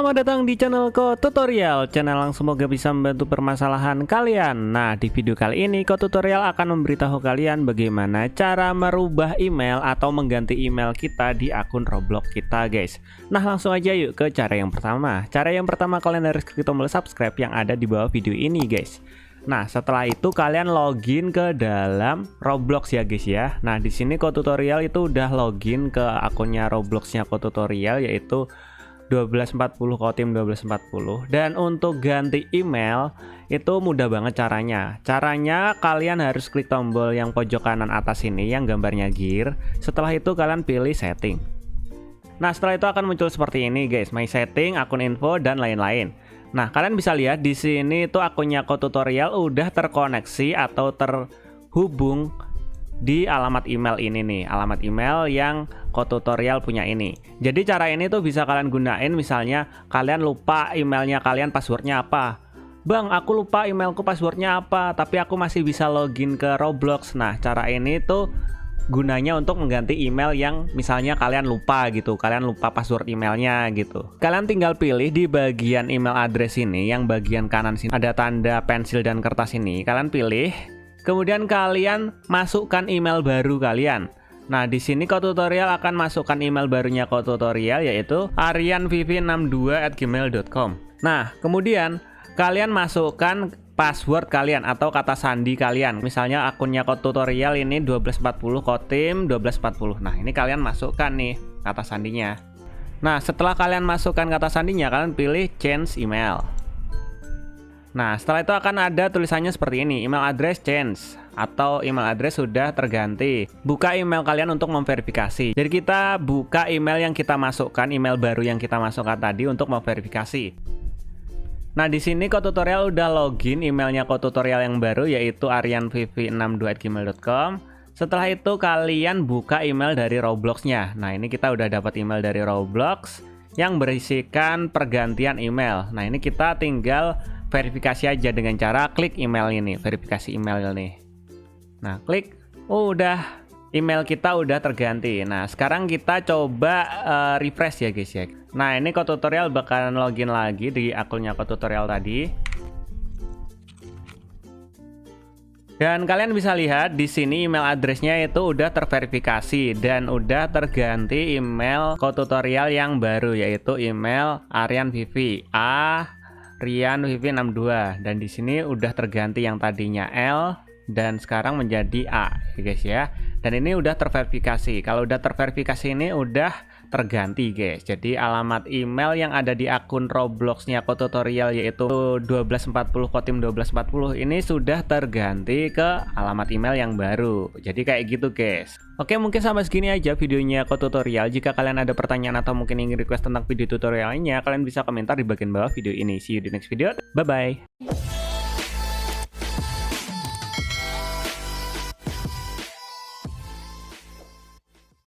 Selamat datang di channel Tutorial, channel yang semoga bisa membantu permasalahan kalian. Nah, di video kali ini Tutorial akan memberitahu kalian bagaimana cara merubah email atau mengganti email kita di akun Roblox kita, guys. Nah, langsung aja yuk ke cara yang pertama. Cara yang pertama, kalian harus klik tombol subscribe yang ada di bawah video ini, guys. Nah, setelah itu kalian login ke dalam Roblox ya, guys ya. Nah, di sini Tutorial itu udah login ke akunnya Robloxnya Tutorial, yaitu 1240 Kotim 1240. Dan untuk ganti email itu mudah banget caranya. Caranya kalian harus klik tombol yang pojok kanan atas ini yang gambarnya gear. Setelah itu kalian pilih setting. Nah, setelah itu akan muncul seperti ini, guys. My setting, akun info dan lain-lain. Nah, kalian bisa lihat di sini itu akunnya Tutorial udah terkoneksi atau terhubung di alamat email ini nih, alamat email yang Tutorial punya ini. Jadi cara ini tuh bisa kalian gunain, misalnya kalian lupa emailnya kalian, passwordnya apa. Bang, aku lupa emailku passwordnya apa, tapi aku masih bisa login ke Roblox. Nah, cara ini tuh gunanya untuk mengganti email yang misalnya kalian lupa gitu, kalian lupa password emailnya gitu. Kalian tinggal pilih di bagian email address ini, yang bagian kanan sini ada tanda pensil dan kertas ini. Kalian pilih, kemudian kalian masukkan email baru kalian. Nah, di sini Tutorial akan masukkan email barunya Tutorial, yaitu aryanvivi62@gmail.com. Nah, kemudian kalian masukkan password kalian atau kata sandi kalian. Misalnya akunnya Tutorial ini 1240 Kotim 1240. Nah, ini kalian masukkan nih kata sandinya. Nah, setelah kalian masukkan kata sandinya, kalian pilih change email. Nah, setelah itu akan ada tulisannya seperti ini, email address change, atau email address sudah terganti. Buka email kalian untuk memverifikasi. Jadi kita buka email yang kita masukkan, email baru yang kita masukkan tadi untuk memverifikasi. Nah, di sini Tutorial udah login emailnya Tutorial yang baru, yaitu aryanvivi62@gmail.com. Setelah itu kalian buka email dari Robloxnya. Nah, ini kita udah dapat email dari Roblox yang berisikan pergantian email. Nah, ini kita tinggal verifikasi aja dengan cara klik email ini, verifikasi email nih. Nah, klik, udah email kita udah terganti. Nah, sekarang kita coba refresh ya, guys ya. Nah, ini Tutorial bakalan login lagi di akunnya Tutorial tadi. Dan kalian bisa lihat di sini email addressnya itu udah terverifikasi dan udah terganti email Tutorial yang baru, yaitu email aryanvivi Rian62, dan di sini udah terganti yang tadinya L dan sekarang menjadi A ya, guys ya. Dan ini udah terverifikasi. Kalau udah terverifikasi ini udah terganti, guys. Jadi alamat email yang ada di akun Robloxnya Tutorial, yaitu 1240 Kotim 1240, ini sudah terganti ke alamat email yang baru. Jadi kayak gitu, guys. Oke, mungkin sampai segini aja videonya Tutorial. Jika kalian ada pertanyaan atau mungkin ingin request tentang video tutorialnya, kalian bisa komentar di bagian bawah video ini. See you di next video. Bye bye.